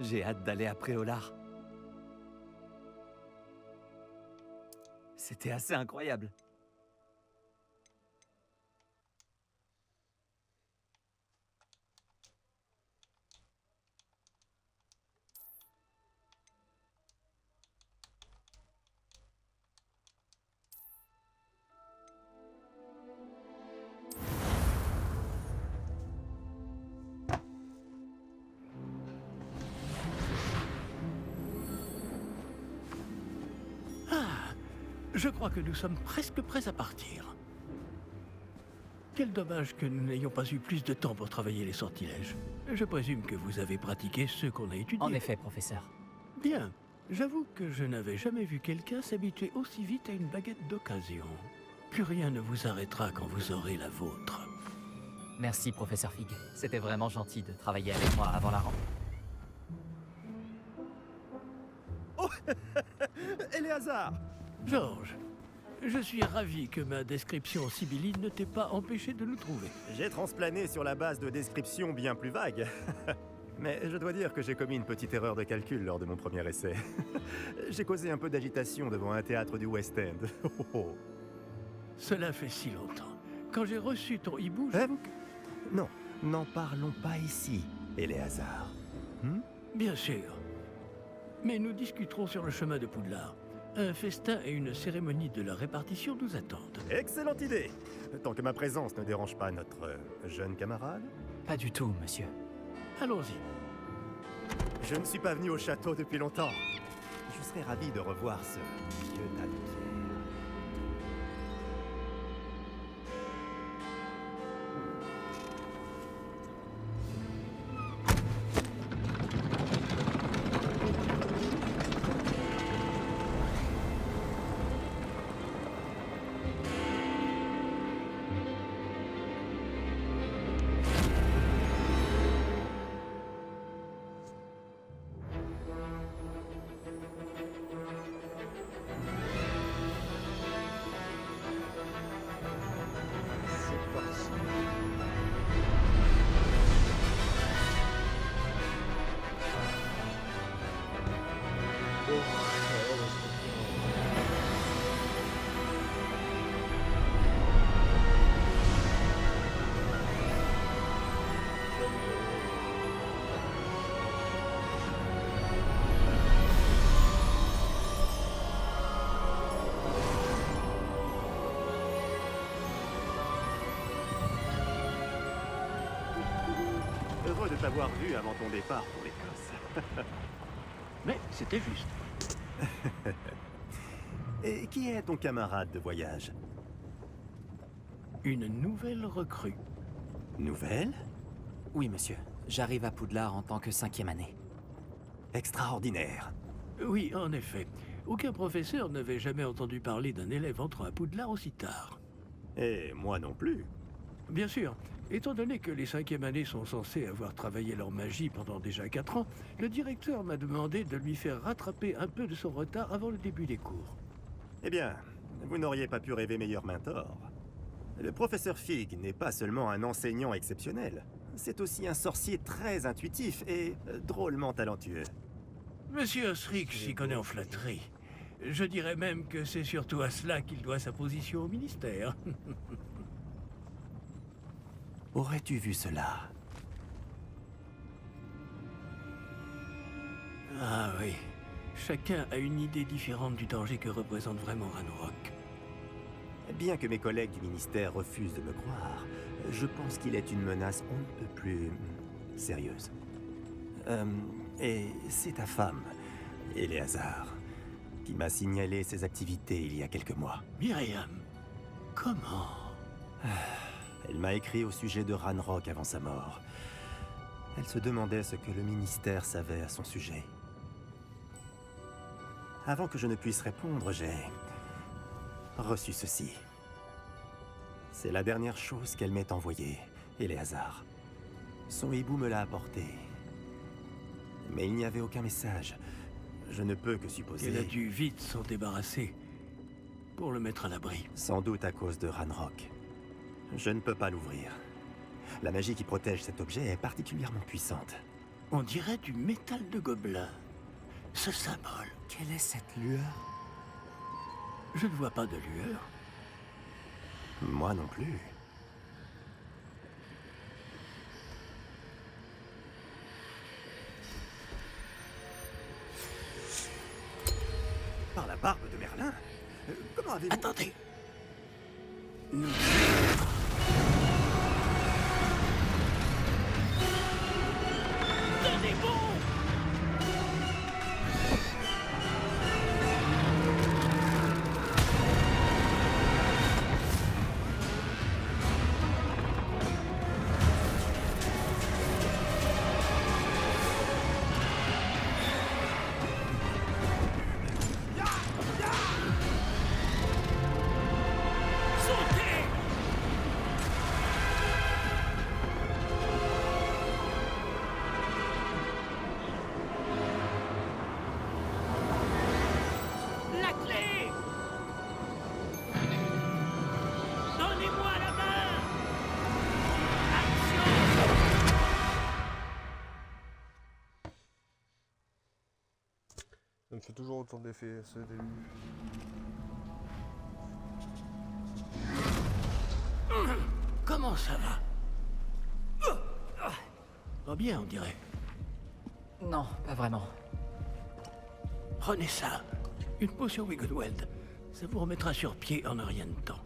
J'ai hâte d'aller à Préolard. C'était assez incroyable. Je crois que nous sommes presque prêts à partir. Quel dommage que nous n'ayons pas eu plus de temps pour travailler les sortilèges. Je présume que vous avez pratiqué ceux qu'on a étudiés. En effet, professeur. Bien. J'avoue que je n'avais jamais vu quelqu'un s'habituer aussi vite à une baguette d'occasion. Plus rien ne vous arrêtera quand vous aurez la vôtre. Merci, professeur Fig. C'était vraiment gentil de travailler avec moi avant la rentrée. Oh Éléazar! Georges, je suis ravi que ma description sibylline ne t'ait pas empêché de nous trouver. J'ai transplané sur la base de descriptions bien plus vagues. Mais je dois dire que j'ai commis une petite erreur de calcul lors de mon premier essai. J'ai causé un peu d'agitation devant un théâtre du West End. Oh, oh. Cela fait si longtemps. Quand j'ai reçu ton hibou, Non, n'en parlons pas ici, Éléazar. Bien sûr. Mais nous discuterons sur le chemin de Poudlard. Un festin et une cérémonie de la répartition nous attendent. Excellente idée! Tant que ma présence ne dérange pas notre jeune camarade. Pas du tout, monsieur. Allons-y. Je ne suis pas venu au château depuis longtemps. Je serais ravi de revoir ce vieux tas de pierres. Heureux de t'avoir vu avant ton départ pour l'Écosse. Mais c'était juste. Et qui est ton camarade de voyage? Une nouvelle recrue. Nouvelle? Oui, monsieur. J'arrive à Poudlard en tant que 5e année. Extraordinaire. Oui, en effet. Aucun professeur n'avait jamais entendu parler d'un élève entrant à Poudlard aussi tard. Et moi non plus. Bien sûr, étant donné que les 5e années sont censées avoir travaillé leur magie pendant déjà 4 ans, le directeur m'a demandé de lui faire rattraper un peu de son retard avant le début des cours. Eh bien, vous n'auriez pas pu rêver meilleur mentor. Le professeur Fig n'est pas seulement un enseignant exceptionnel, c'est aussi un sorcier très intuitif et drôlement talentueux. Monsieur Osric s'y connaît en flatterie. Je dirais même que c'est surtout à cela qu'il doit sa position au ministère. Aurais-tu vu cela? Ah oui, chacun a une idée différente du danger que représente vraiment Ranrock. Bien que mes collègues du ministère refusent de me croire, je pense qu'il est une menace on ne peut plus sérieuse. Et c'est ta femme, Éléazar, qui m'a signalé ses activités il y a quelques mois. Myriam, comment? Elle m'a écrit au sujet de Ranrock avant sa mort. Elle se demandait ce que le ministère savait à son sujet. Avant que je ne puisse répondre, j'ai reçu ceci. C'est la dernière chose qu'elle m'ait envoyée, Éléazar. Son hibou me l'a apporté. Mais il n'y avait aucun message. Je ne peux que supposer... Elle a dû vite s'en débarrasser pour le mettre à l'abri. Sans doute à cause de Ranrock. Je ne peux pas l'ouvrir. La magie qui protège cet objet est particulièrement puissante. On dirait du métal de gobelin. Ce symbole. Quelle est cette lueur? Je ne vois pas de lueur. Moi non plus. Par la barbe de Merlin? Comment avez-vous... Attendez. Nous... Tenez bon! Ça me fait toujours autant d'effet ce début. Comment ça va? Pas bien, on dirait. Non, pas vraiment. Prenez ça. Une potion Wiggleweld. Ça vous remettra sur pied en un rien de temps.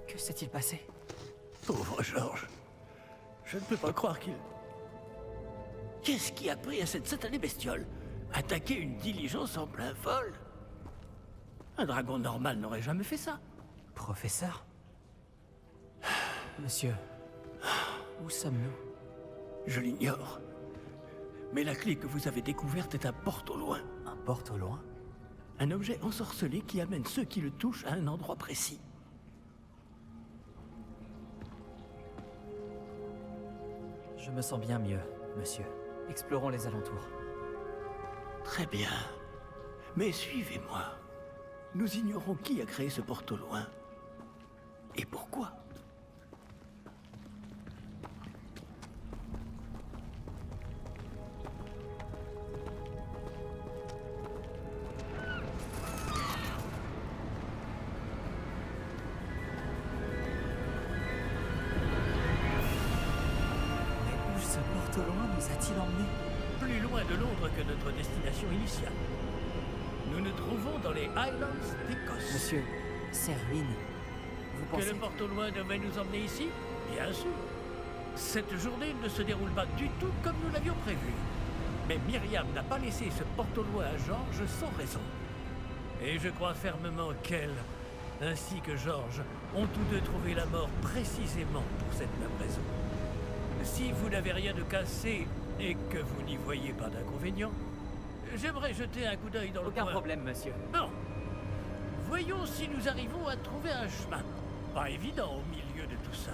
Que s'est-il passé? Pauvre Georges. Je ne peux pas croire qu'il... Qu'est-ce qui a pris à cette satanée bestiole? Attaquer une diligence en plein vol? Un dragon normal n'aurait jamais fait ça. Professeur? Monsieur, où sommes-nous? Je l'ignore. Mais la clé que vous avez découverte est un porte au loin. Un porte au loin? Un objet ensorcelé qui amène ceux qui le touchent à un endroit précis. Je me sens bien mieux, monsieur. Explorons les alentours. Très bien. Mais suivez-moi. Nous ignorons qui a créé ce porte au loin. Et pourquoi? Mais où ce porte au loin nous a-t-il emmenés? Plus loin de Londres que notre destination initiale. Nous nous trouvons dans les Highlands d'Écosse. Monsieur, ces ruines, vous Que pensez... le porte au loin devait nous emmener ici? Bien sûr. Cette journée ne se déroule pas du tout comme nous l'avions prévu. Mais Myriam n'a pas laissé ce porte au loin à Georges sans raison. Et je crois fermement qu'elle, ainsi que George, ont tous deux trouvé la mort précisément pour cette même raison. Si vous n'avez rien de cassé et que vous n'y voyez pas d'inconvénient, j'aimerais jeter un coup d'œil dans le Aucun coin. problème, monsieur. Bon. Voyons si nous arrivons à trouver un chemin. Pas évident au milieu de tout ça.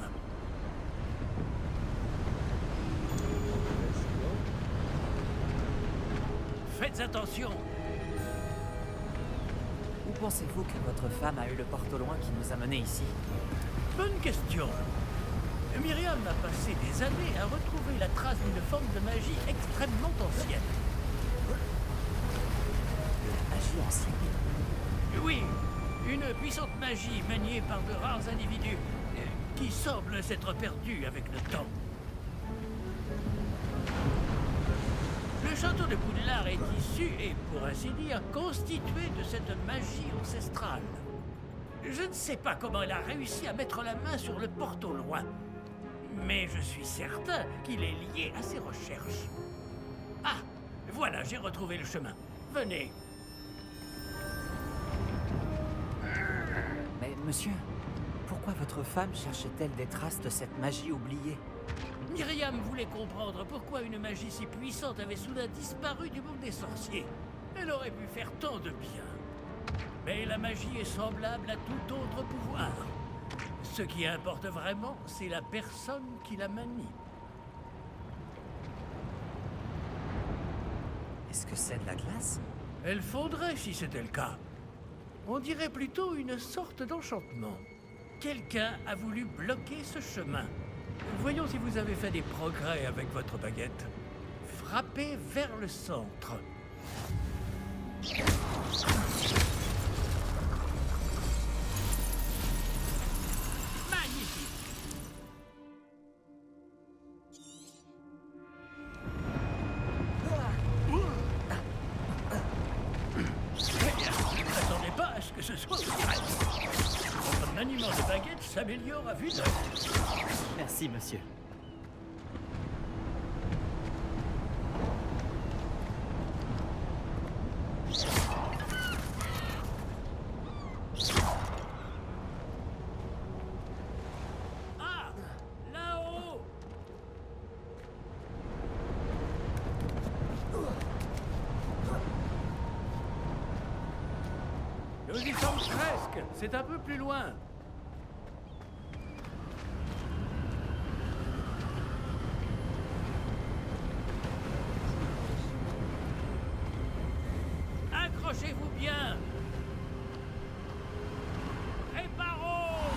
Faites attention. Où pensez-vous que votre femme a eu le porte au loin qui nous a menés ici? Bonne question. Myriam a passé des années à retrouver la trace d'une forme de magie extrêmement ancienne. Magie ancienne. Oui, une puissante magie maniée par de rares individus qui semble s'être perdue avec le temps. Le château de Poudlard est issu et, pour ainsi dire, constitué de cette magie ancestrale. Je ne sais pas comment elle a réussi à mettre la main sur le porte au loin, mais je suis certain qu'il est lié à ses recherches. Ah, voilà, j'ai retrouvé le chemin. Venez. Mais monsieur, pourquoi votre femme cherchait-elle des traces de cette magie oubliée? Myriam voulait comprendre pourquoi une magie si puissante avait soudain disparu du monde des sorciers. Elle aurait pu faire tant de bien. Mais la magie est semblable à tout autre pouvoir. Ce qui importe vraiment, c'est la personne qui la manie. Est-ce que c'est de la glace? Elle fondrait si c'était le cas. On dirait plutôt une sorte d'enchantement. Quelqu'un a voulu bloquer ce chemin. Voyons si vous avez fait des progrès avec votre baguette. Frappez vers le centre. Magnifique! Je ne m'attendais pas à ce que ce soit aussi rapide. Votre maniement de baguette s'améliore à vue d'œil. Merci, monsieur. Ah! Là-haut! Nous y sommes presque. C'est un peu plus loin. Accrochez-vous bien. Réparons!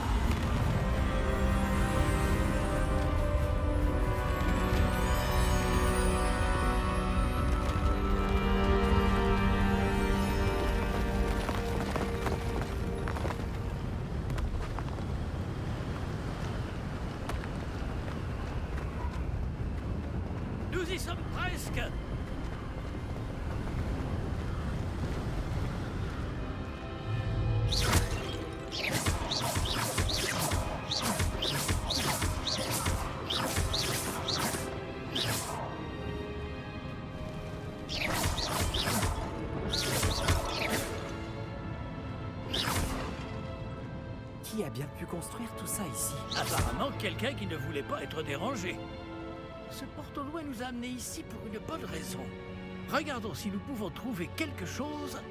Nous y sommes presque. Qui a bien pu construire tout ça ici? Apparemment, quelqu'un qui ne voulait pas être dérangé. Ce porte au loin nous a amenés ici pour une bonne raison. Regardons si nous pouvons trouver quelque chose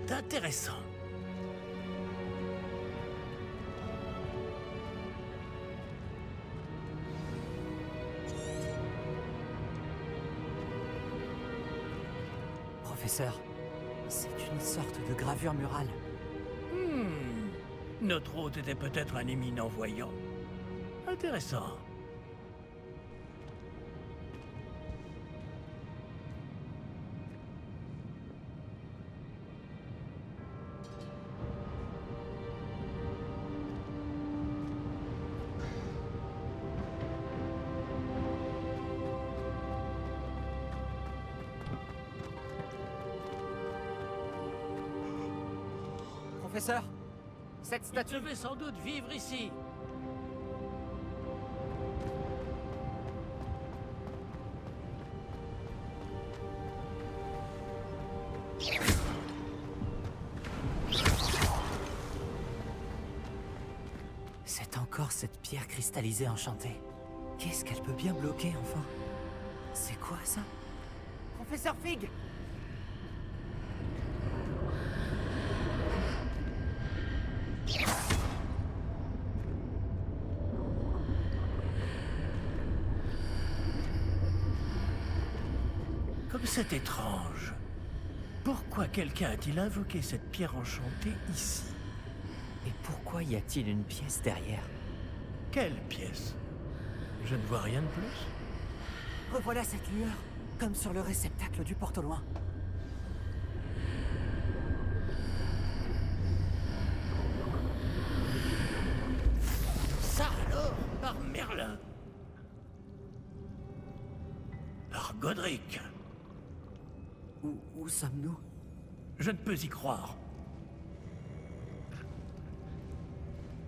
d'intéressant. Professeur, c'est une sorte de gravure murale. Notre hôte était peut-être un éminent voyant. Intéressant. Professeur, cette Il statue... devait sans doute vivre ici. C'est encore cette pierre cristallisée enchantée. Qu'est-ce qu'elle peut bien bloquer, enfin? C'est quoi, ça? Professeur Fig! Comme c'est étrange. Pourquoi quelqu'un a-t-il invoqué cette pierre enchantée ici? Et pourquoi y a-t-il une pièce derrière? Quelle pièce? Je ne vois rien de plus. Revoilà cette lueur, comme sur le réceptacle du porte au loin. Ça alors, par Merlin. Par Godric. Où sommes-nous? Je ne peux y croire.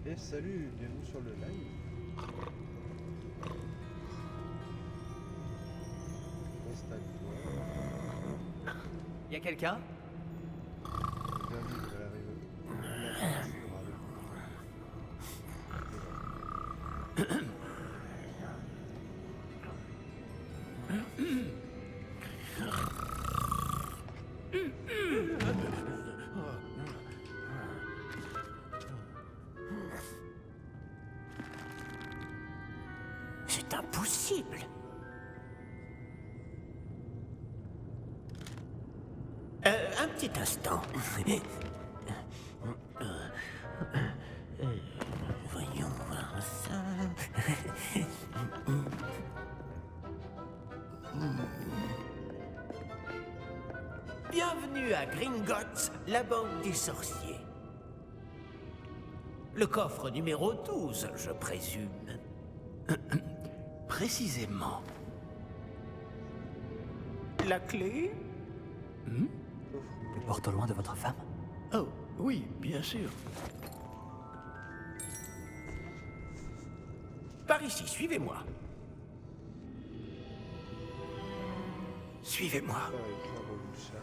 Et salut, bienvenue sur le live. Installe-toi. Y a quelqu'un? Bienvenue, elle arrive. C'est impossible. Un petit instant. Voyons voir ça. Bienvenue à Gringotts, la banque des sorciers. Le coffre numéro 12, je présume. Précisément. La clé? Le porte au loin de votre femme? Oh, oui, bien sûr. Par ici, suivez-moi. Suivez-moi. Avec la revolution.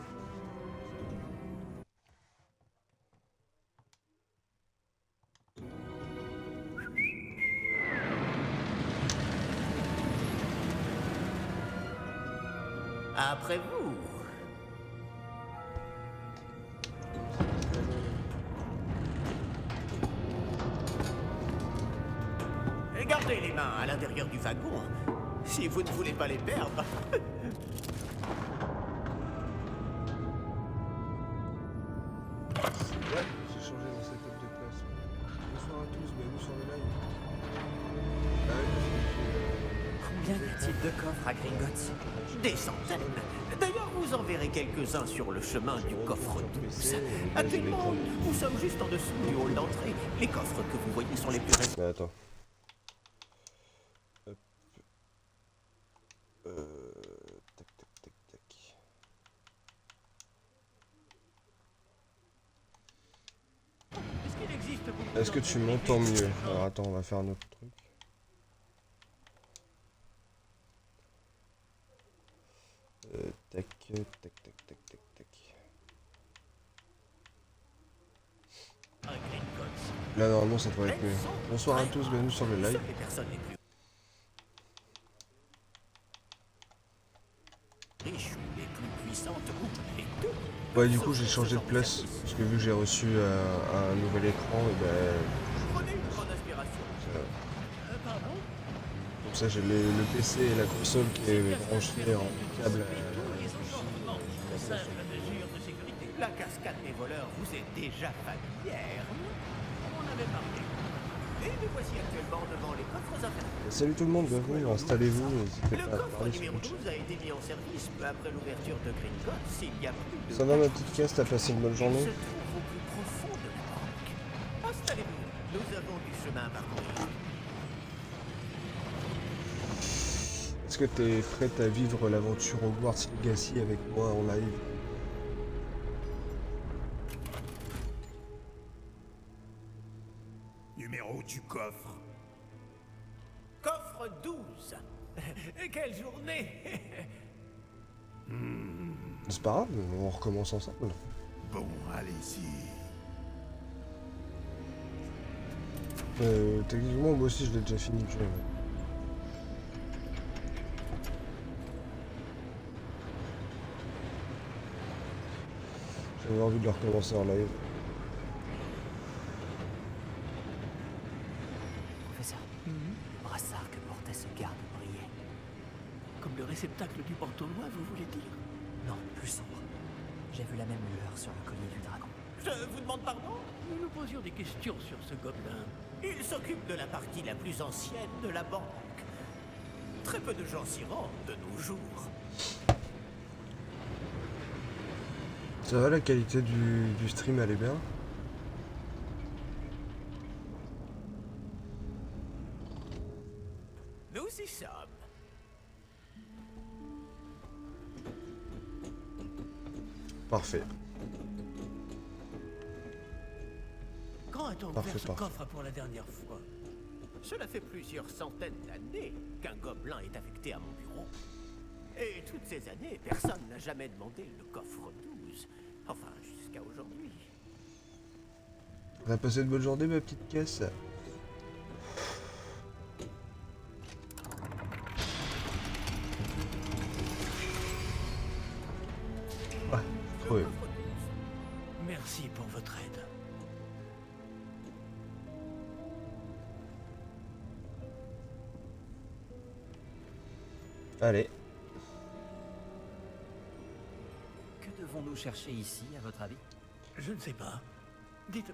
Après vous. Et gardez les mains à l'intérieur du wagon, si vous ne voulez pas les perdre. Ouais, j'ai changé mon setup de place. Bonsoir à tous, bienvenue sur le live. Ah oui, Combien y a-t-il de coffres à Gringotts? Des centaines. D'ailleurs, vous en verrez quelques-uns sur le chemin du coffre 12. Actuellement, nous sommes juste en dessous du hall d'entrée. Les coffres que vous voyez sont les plus récents. mais attends. Hop. Tac, tac, tac, tac. Est-ce que tu m'entends mieux? Alors attends, on va faire un autre truc. Tac, tac, tac, tac, tac, tac. Là, normalement, ça devrait être mieux. Bonsoir à tous, bienvenue sur le live. Les personnes les plus riches ou les plus puissantes ou les deux. Ouais, du coup, j'ai changé de place. Parce que vu que j'ai reçu un nouvel écran, et ben. Prenez une grande inspiration. Pardon? Comme ça, j'ai le PC et la console qui est branchée en câble. Simple mesure de sécurité. La cascade des voleurs vous est déjà familière. On en avait parlé. Et nous voici actuellement devant les coffres à faire. Salut tout le monde, bienvenue, installez-vous, n'hésitez Le pas à coffre parler sur numéro le chat. 12 a été mis en service peu après l'ouverture de Gringotts. Il y a plus de... Ça va ma petite caisse, t'as passé une bonne Il journée? se trouve au plus profond de la banque. Installez-vous. Nous avons du chemin à parcourir. Est-ce que t'es prête à vivre l'aventure Hogwarts Legacy avec moi en live? Numéro du coffre. Coffre 12. Quelle journée. C'est pas grave, on recommence ensemble. Bon, allez-y. Techniquement, moi aussi, je l'ai déjà fini le jeu. J'avais envie de le recommencer en live. Professeur, le brassard que portait ce garde brillait. Comme le réceptacle du porte-au-loin, vous voulez dire? Non, plus sombre. J'ai vu la même lueur sur le collier du dragon. Je vous demande pardon? Nous nous posions des questions sur ce gobelin. Il s'occupe de la partie la plus ancienne de la banque. Très peu de gens s'y rendent de nos jours. Ça va, la qualité du stream, elle est bien? Nous y sommes. Parfait. Quand a-t-on Parfait, ouvert ce parfait. coffre pour la dernière fois? Cela fait plusieurs centaines d'années qu'un gobelin est affecté à mon bureau. Et toutes ces années, personne n'a jamais demandé le coffre 12. Enfin, jusqu'à aujourd'hui. On a passé de bonne journée, ma petite caisse. Ah, Le ouais. coffre 12. Merci pour votre aide. Allez. Que devons-nous chercher ici, à votre avis? Je ne sais pas. Dites,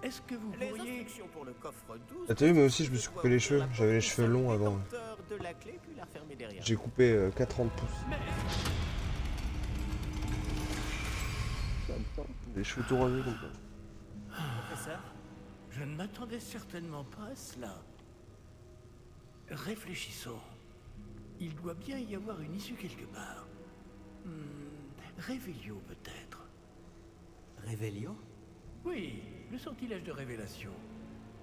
est-ce que vous Les pourriez... instructions pour le coffre 12. Ah, t'as vu, moi aussi, je me suis coupé les cheveux. J'avais les cheveux longs avant. De la clé, puis la refermer derrière. J'ai coupé 4 ans de pouces. Mais Des cheveux tout rasés comme ça. Professeur? je ne m'attendais certainement pas à cela. Réfléchissons. Il doit bien y avoir une issue quelque part. Révélio peut-être. Révélio? Oui, le sortilège de révélation.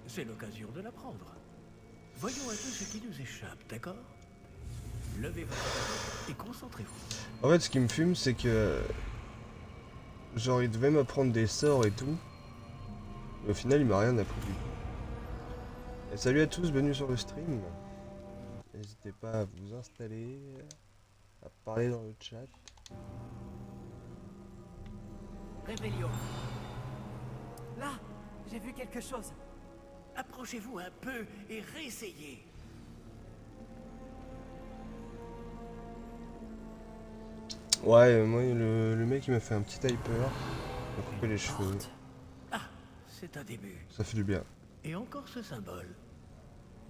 C'est l'occasion de l'apprendre. Voyons un peu ce qui nous échappe, d'accord? Levez votre tête et concentrez-vous. En fait, ce qui me fume, c'est que... Genre, il devait m'apprendre des sorts et tout. Mais au final, il m'a rien appris du tout. Et salut à tous, bienvenue sur le stream. N'hésitez pas à vous installer, à parler dans le chat. Révélio. Là, j'ai vu quelque chose. Approchez-vous un peu et réessayez. Ouais, moi, le mec, il m'a fait un petit hyper. Il m'a coupé les cheveux. Porte. Ah, c'est un début. Ça fait du bien. Et encore ce symbole.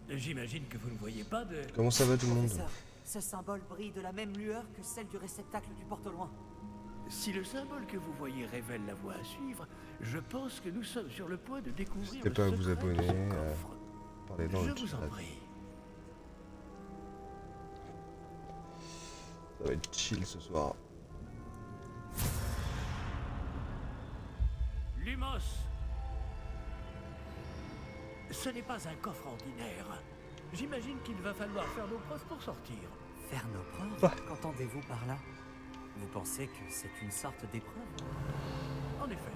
J'imagine que vous ne voyez pas de... Comment ça va tout le monde? Professeur, ce symbole brille de la même lueur que celle du réceptacle du porte-au-loin. Si le symbole que vous voyez révèle la voie à suivre, je pense que nous sommes sur le point de découvrir N'hésitez le pas à vous secret de abonner, ce coffre. Parlez dans Je le vous en chat. prie. Ça va être chill ce soir. Lumos. Ce n'est pas un coffre ordinaire. J'imagine qu'il va falloir faire nos preuves pour sortir. Faire nos preuves? Qu'entendez-vous par là? Vous pensez que c'est une sorte d'épreuve? En effet.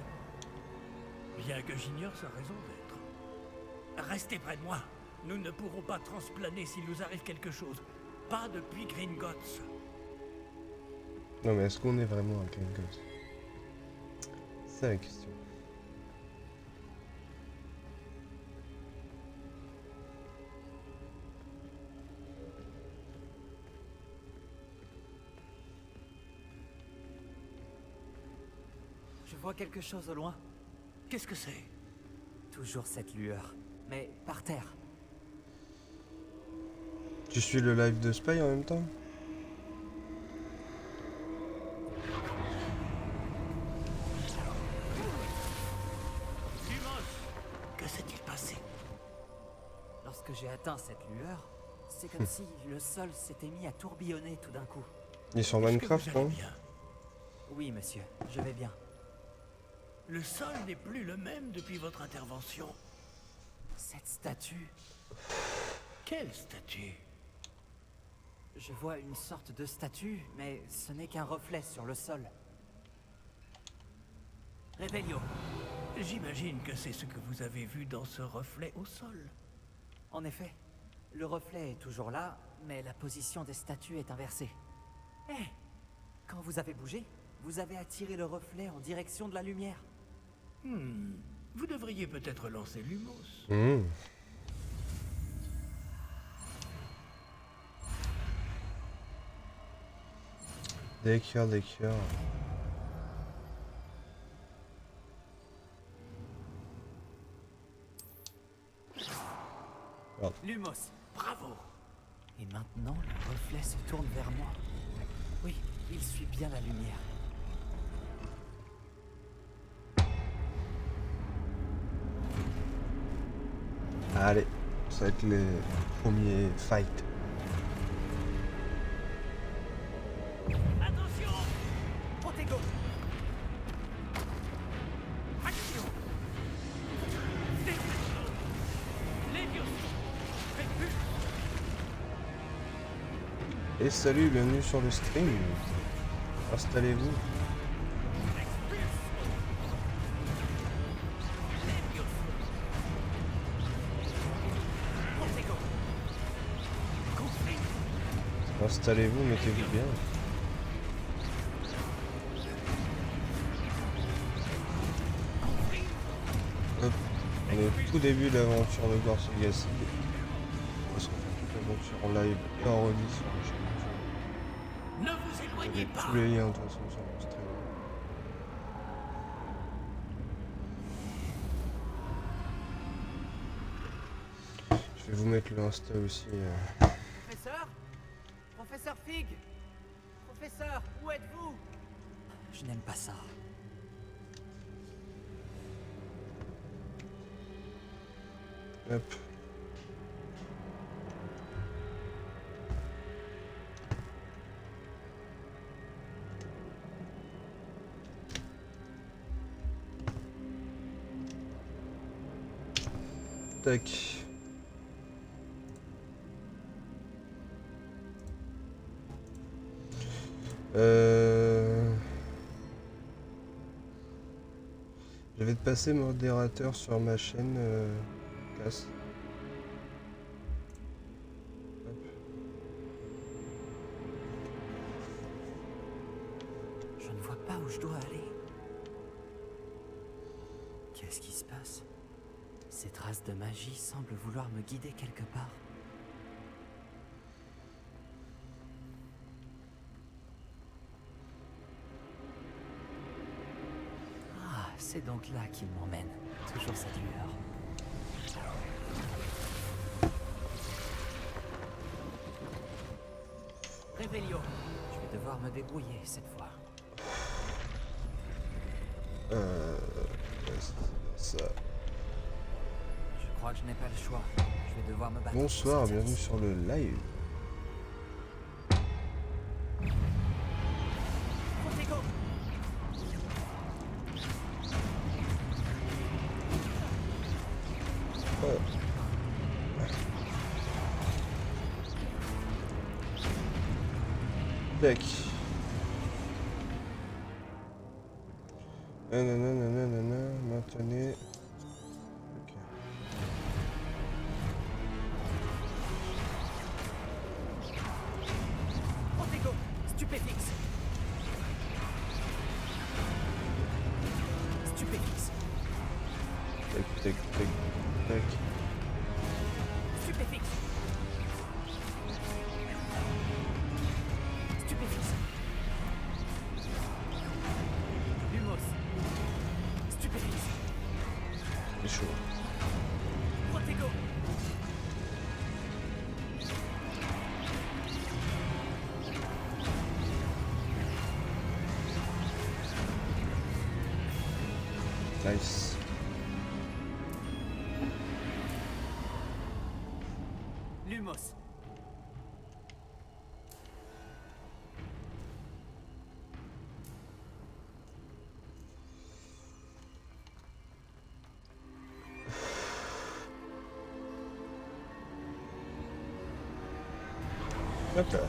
Bien que j'ignore sa raison d'être. Restez près de moi. Nous ne pourrons pas transplaner s'il nous arrive quelque chose. Pas depuis Gringotts. Non mais est-ce qu'on est vraiment un Gringotts? C'est ça la question. Je vois quelque chose au loin. Qu'est-ce que c'est? Toujours cette lueur. Mais par terre. Tu suis le live de Spy en même temps? Lumos. Que s'est-il passé? Lorsque j'ai atteint cette lueur, c'est comme si le sol s'était mis à tourbillonner tout d'un coup. Il est sur Est-ce que Minecraft, vous allez non? bien? Oui, monsieur, je vais bien. Le sol n'est plus le même depuis votre intervention. Cette statue, Quelle statue? je vois une sorte de statue, mais ce n'est qu'un reflet sur le sol. Révélio. J'imagine que c'est ce que vous avez vu dans ce reflet au sol. En effet, le reflet est toujours là, mais la position des statues est inversée. Eh, quand vous avez bougé, vous avez attiré le reflet en direction de la lumière. Vous devriez peut-être lancer Lumos. D'accord, d'accord. Lumos. Bravo. Et maintenant, le reflet se tourne vers moi. Oui, il suit bien la lumière. Allez, ça va être les premiers fights. Attention! Protego! Action! Déflexion! Lévios! Recul! Et salut, bienvenue sur le stream. Installez-vous. Installez-vous, mettez-vous bien. Hop. On est au tout début de l'aventure de Gorz Legacy. On va se refaire toute l'aventure en live et en release sur la chaîne. Ne vous Vous éloignez avez pas! tous les liens de toute façon sur mon stream. Je vais vous mettre le Insta aussi. Professeur? Professeur Fig? Professeur, où êtes-vous? Je n'aime pas ça. Hop. Tac. Je vais te passer modérateur sur ma chaîne, Cass. Hop. Je ne vois pas où je dois aller. Qu'est-ce qui se passe? Ces traces de magie semblent vouloir me guider quelque part. Ah, c'est donc là qu'il m'emmène. Toujours cette lueur. Réveillon. Je vais devoir me débrouiller cette fois. Ça. Je crois que je n'ai pas le choix. Je vais devoir me battre. Bonsoir, pour cette bienvenue service. sur le live. Protego. Tac. Nanana, maintenez. Ok. Protego. Stupéfix. Stupéfix. Tac, tac, tac, tac. Stupéfix. Stupéfix. Lumos. Stupéfix. C'est chaud. Protego. Nice. Lumos. Hop là.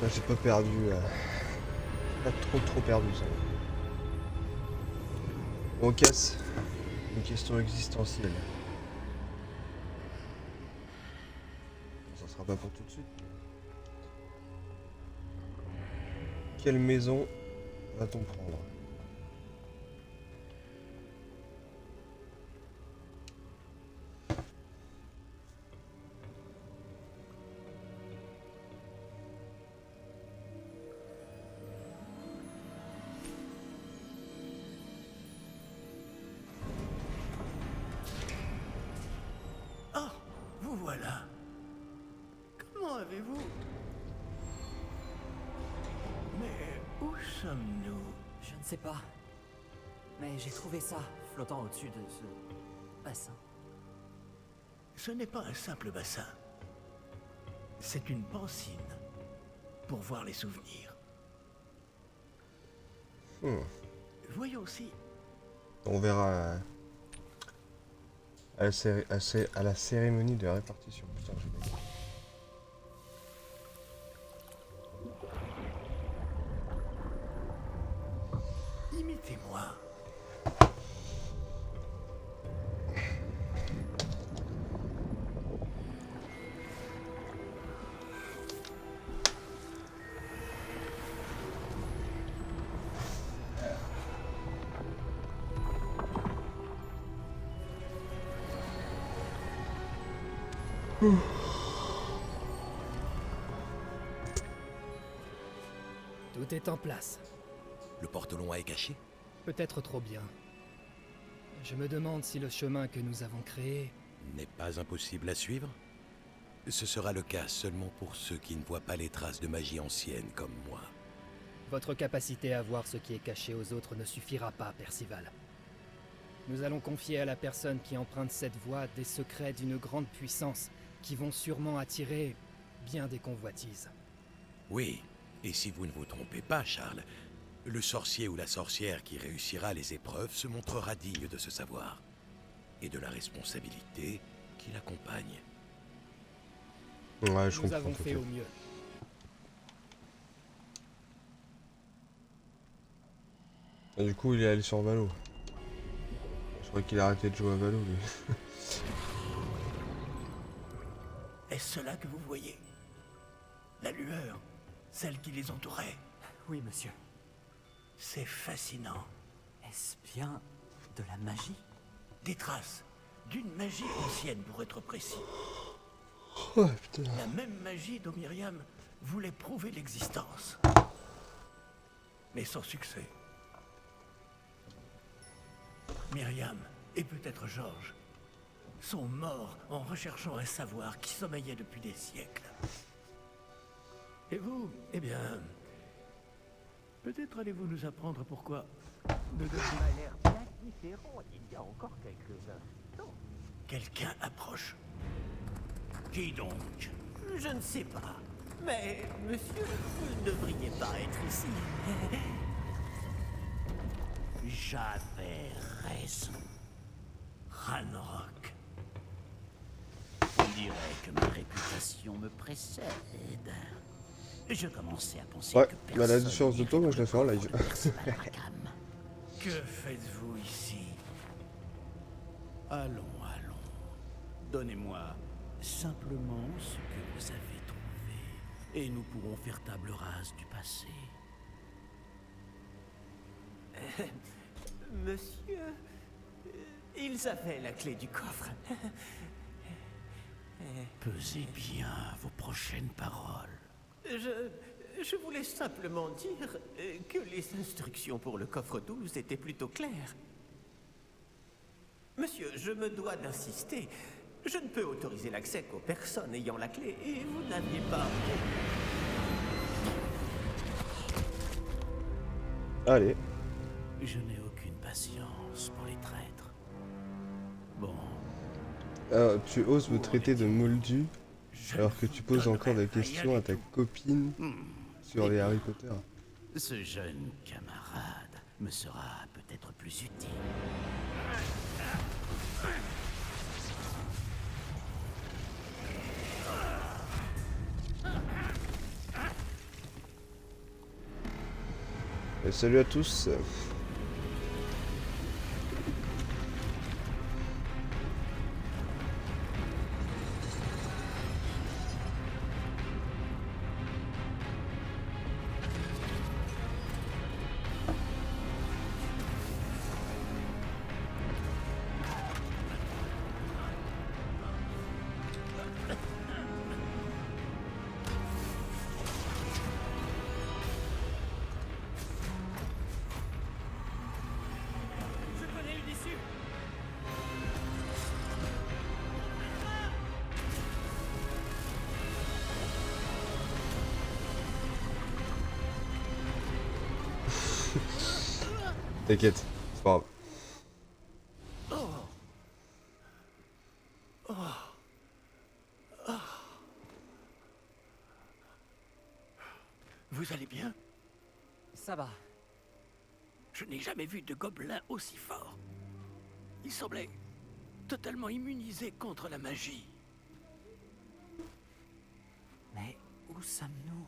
Là, j'ai pas perdu. Pas trop perdu ça. On casse. Une question existentielle. Ça sera pas pour tout de suite. Quelle maison va-t-on prendre? Oh, vous voilà. Comment avez-vous... Mais où sommes-nous? Je ne sais pas. Mais j'ai trouvé ça flottant au-dessus de ce bassin. Ce n'est pas un simple bassin. C'est une pancine pour voir les souvenirs. Voyons si... On verra à la cérémonie de répartition. Putain, j'ai pas compris. Imitez-moi. Tout est en place. Le portelon est caché? Peut-être trop bien. Je me demande si le chemin que nous avons créé... N'est pas impossible à suivre? Ce sera le cas seulement pour ceux qui ne voient pas les traces de magie ancienne comme moi. Votre capacité à voir ce qui est caché aux autres ne suffira pas, Percival. Nous allons confier à la personne qui emprunte cette voie des secrets d'une grande puissance qui vont sûrement attirer bien des convoitises. Oui, et si vous ne vous trompez pas, Charles, le sorcier ou la sorcière qui réussira les épreuves se montrera digne de ce savoir et de la responsabilité qui l'accompagne. Ouais, je Nous comprends. avons tout à fait fait. au mieux. Ah, du coup, il est allé sur Valo. Je crois qu'il a arrêté de jouer à Valo, lui. Est-ce cela que vous voyez? La lueur, celle qui les entourait. Oui, monsieur. C'est fascinant. Est-ce bien de la magie? Des traces d'une magie ancienne, pour être précis. Ouais, putain. La même magie dont Myriam voulait prouver l'existence. Mais sans succès. Myriam, et peut-être Georges, sont morts en recherchant un savoir qui sommeillait depuis des siècles. Et vous, eh bien... Peut-être allez-vous nous apprendre pourquoi nous devons... a l'air bien différent il y a encore quelques instants. Quelqu'un approche. Qui donc? Je ne sais pas. Mais, monsieur, vous ne devriez pas être ici. J'avais raison. Ranrock. On dirait que ma réputation me précède. Je commençais à penser Ouais, que bah, la personne différence de toi, moi je la fais en live. de Percival Rackham. Que faites-vous ici? Allons. Donnez-moi simplement ce que vous avez trouvé. Et nous pourrons faire table rase du passé. Monsieur, ils avaient la clé du coffre. Pesez bien vos prochaines paroles. Je voulais simplement dire que les instructions pour le coffre 12 étaient plutôt claires. Monsieur, je me dois d'insister. Je ne peux autoriser l'accès qu'aux personnes ayant la clé, et vous n'aviez pas... Allez. Je n'ai aucune patience pour les traîtres. Bon, Alors, tu oses me traiter de moldu alors que tu poses encore des questions à ta copine sur les Harry Potter. ce jeune camarade me sera peut-être plus utile. Et salut à tous. T'inquiète, c'est pas grave. Vous allez bien? Ça va. Je n'ai jamais vu de gobelin aussi fort. Il semblait totalement immunisé contre la magie. Mais où sommes-nous?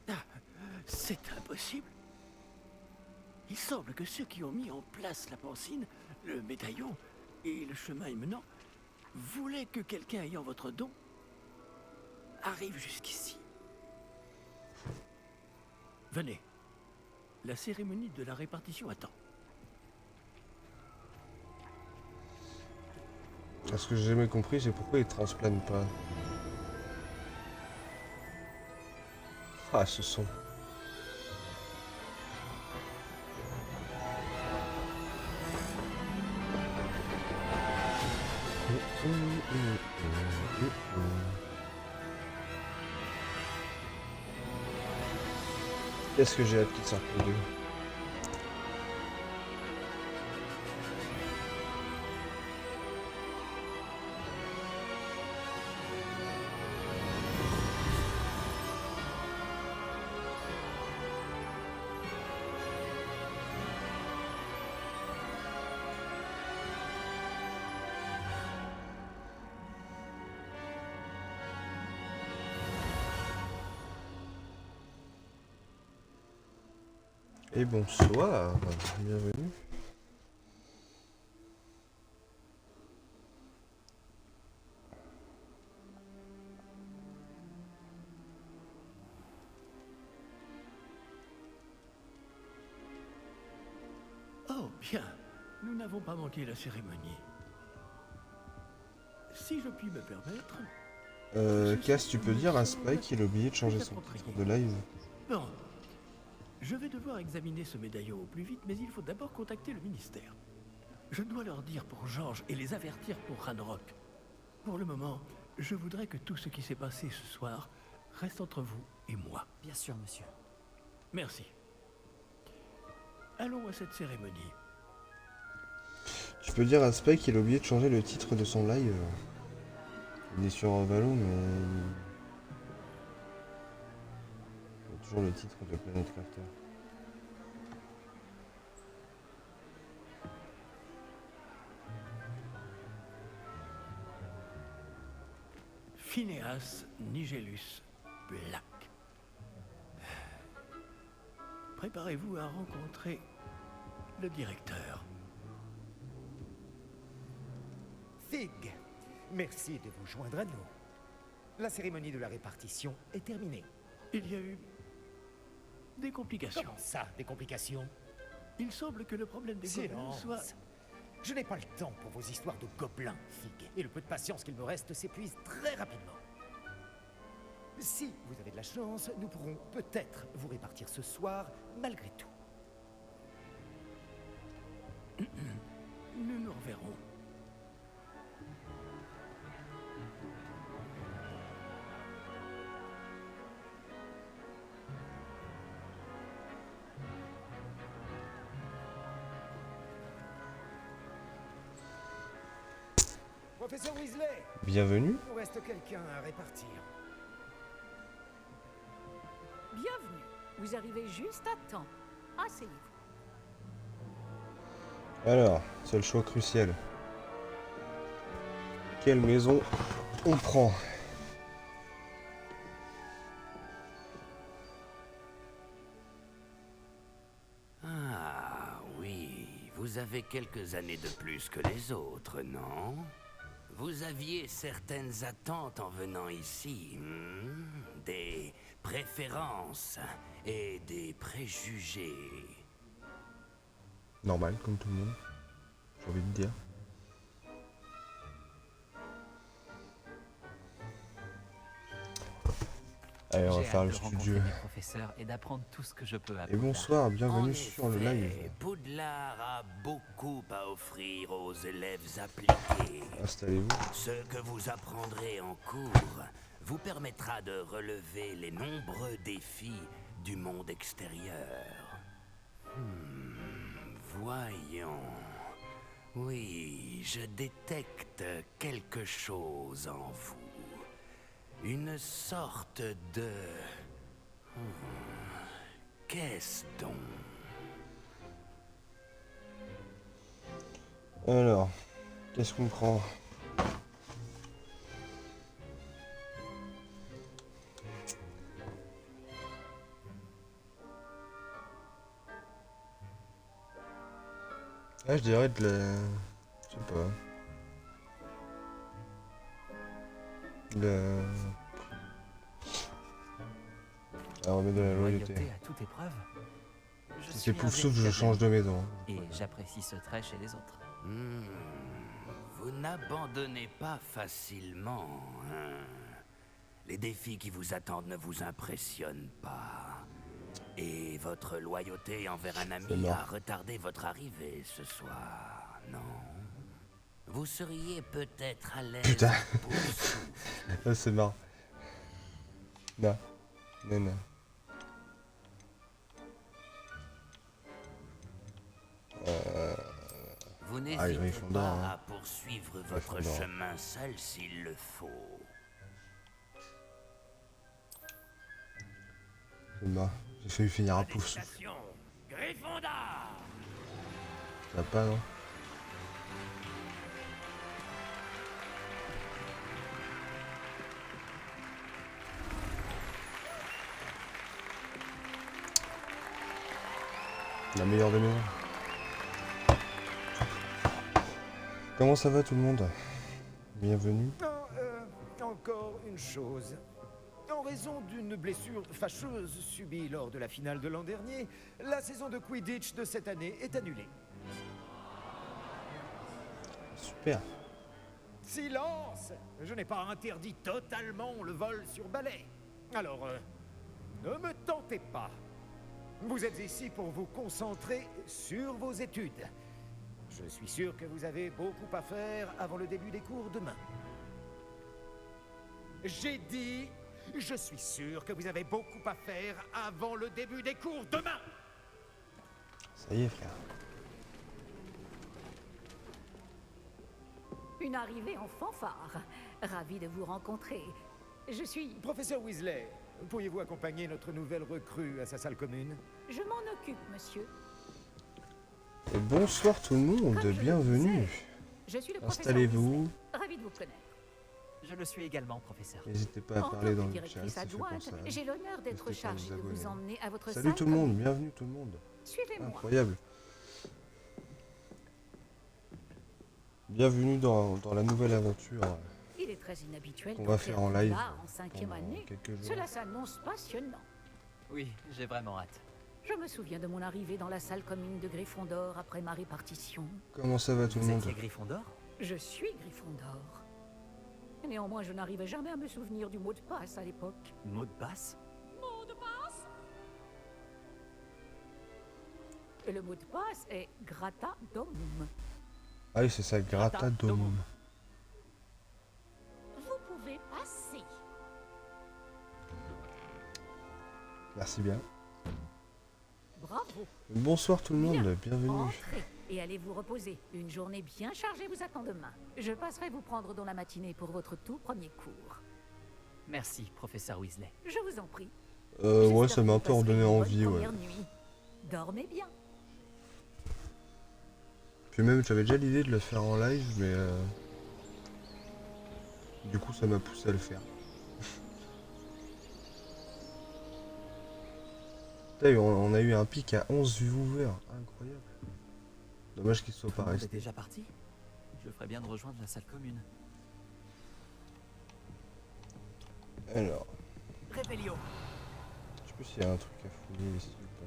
Ah, c'est impossible. Il semble que ceux qui ont mis en place la pancine, le médaillon et le chemin émenant voulaient que quelqu'un ayant votre don arrive jusqu'ici. Venez. La cérémonie de la répartition attend. Ce que j'ai jamais compris, c'est pourquoi ils transplanent pas. Ah, ce son. Qu'est-ce que j'ai hâte qu'il sorte le 2. Et bonsoir, bienvenue. Oh, bien. Nous n'avons pas manqué la cérémonie. Si je puis me permettre... Cass, tu peux dire à Spike qu'il a oublié de changer son titre de live? Bon. Je vais devoir examiner ce médaillon au plus vite, mais il faut d'abord contacter le ministère. Je dois leur dire pour George et les avertir pour Ranrock. Pour le moment, je voudrais que tout ce qui s'est passé ce soir reste entre vous et moi. Bien sûr, monsieur. Merci. Allons à cette cérémonie. Tu peux dire à Spike qu'il a oublié de changer le titre de son live. Il est sur Valo, mais... il a toujours le titre de Planet Crafter. Phineas Nigellus Black. Préparez-vous à rencontrer le directeur. Fig, merci de vous joindre à nous. La cérémonie de la répartition est terminée. Il y a eu des complications. Comment ça, des complications? Il semble que le problème des gobelins Silence. soit... Je n'ai pas le temps pour vos histoires de gobelins, Fig. Et le peu de patience qu'il me reste s'épuise très rapidement. Si vous avez de la chance, nous pourrons peut-être vous répartir ce soir, malgré tout. Nous nous reverrons. Professeur Weasley, Bienvenue. il nous reste quelqu'un à répartir. Bienvenue. Vous arrivez juste à temps. Asseyez-vous. Alors, c'est le choix crucial. Quelle maison on prend? Ah oui, vous avez quelques années de plus que les autres, non? Vous aviez certaines attentes en venant ici, des préférences et des préjugés. Normal, comme tout le monde. J'ai envie de dire. Allez, on va J'ai faire hâte le de rencontrer studio. mes professeurs et d'apprendre tout ce que je peux à Et Poudlard. bonsoir, En bienvenue sur le effet, live. Poudlard a beaucoup à offrir aux élèves appliqués. Installez-vous. Ce que vous apprendrez en cours vous permettra de relever les nombreux défis du monde extérieur. Voyons. Oui, je détecte quelque chose en vous. Une sorte de... Qu'est-ce donc? Alors, qu'est-ce qu'on prend? Ah, je dirais de la... Je sais pas. Le... Ah, on met de la loyauté. À toute épreuve. Je Si suis c'est un pouf souffle, je véritable change de maison. Et j'apprécie ce trait chez les autres. Vous n'abandonnez pas facilement, hein? Les défis qui vous attendent ne vous impressionnent pas. Et votre loyauté envers un ami a retardé votre arrivée ce soir, non? Vous seriez peut-être à l'aise. Putain. pour souffler. Ah, c'est marrant. Non. Non, non. Vous n'hésitez Gryffondor, pas hein. à poursuivre votre Gryffondor. chemin seul s'il le faut. C'est marrant. J'ai failli finir à pouf souffle. Félicitations, Gryffondor! Ça va pas, non? La meilleure des maisons. Comment ça va tout le monde? Bienvenue. Encore une chose. En raison d'une blessure fâcheuse subie lors de la finale de l'an dernier, la saison de Quidditch de cette année est annulée. Super. Silence! Je n'ai pas interdit totalement le vol sur balai. Alors, ne me tentez pas. Vous êtes ici pour vous concentrer sur vos études. Je suis sûr que vous avez beaucoup à faire avant le début des cours demain. J'ai dit, je suis sûr que vous avez beaucoup à faire avant le début des cours demain. Ça y est, frère. Une arrivée en fanfare. Ravi de vous rencontrer. Je suis... Professeur Weasley, pourriez-vous accompagner notre nouvelle recrue à sa salle commune? Je m'en occupe, monsieur. Et bonsoir tout le monde, Comme je le bienvenue. disais, je suis le professeur Installez-vous. Weasley. Ravi de vous connaître. Je le suis également, professeur. N'hésitez pas à En parler tant dans que le chat, directrice ça fait pour adjointe, ça. j'ai l'honneur d'être N'hésitez pas à chargée vous de vous abonner. emmener à votre Salut salle tout le monde, commune. bienvenue tout le monde. Suivez-moi. Incroyable. Bienvenue dans la nouvelle aventure Il est très inhabituel qu'on pour va faire en live l'art en 5e pendant année. quelques jours. Cela s'annonce passionnant. Oui, j'ai vraiment hâte. Je me souviens de mon arrivée dans la salle commune de Gryffondor après ma répartition. Comment ça va tout le Vous monde? étiez Gryffondor? Je suis Gryffondor. Néanmoins, je n'arrivais jamais à me souvenir du mot de passe à l'époque. Mot de passe? Et le mot de passe est Grata Domum. Ah oui, c'est ça, Grata Domum. Vous pouvez passer. Merci bien. Bravo. Bonsoir tout le monde, Bien. bienvenue. Entrez et allez vous reposer. Une journée bien chargée vous attend demain. Je passerai vous prendre dans la matinée pour votre tout premier cours. Merci, professeur Weasley. Je vous en prie. Ouais, J'espère ça que m'a un vous peu passerez redonné une bonne envie, ouais. première nuit. Dormez bien. Puis même, j'avais déjà l'idée de le faire en live, mais du coup, ça m'a poussé à le faire. Putain, on a eu un pic à 11 viewers, incroyable. Dommage qu'il soit pas Vous êtes resté. déjà parti? Je ferais bien de rejoindre la salle commune. Alors, Répelio. je sais plus s'il y a un truc à fouiller ici ou pas.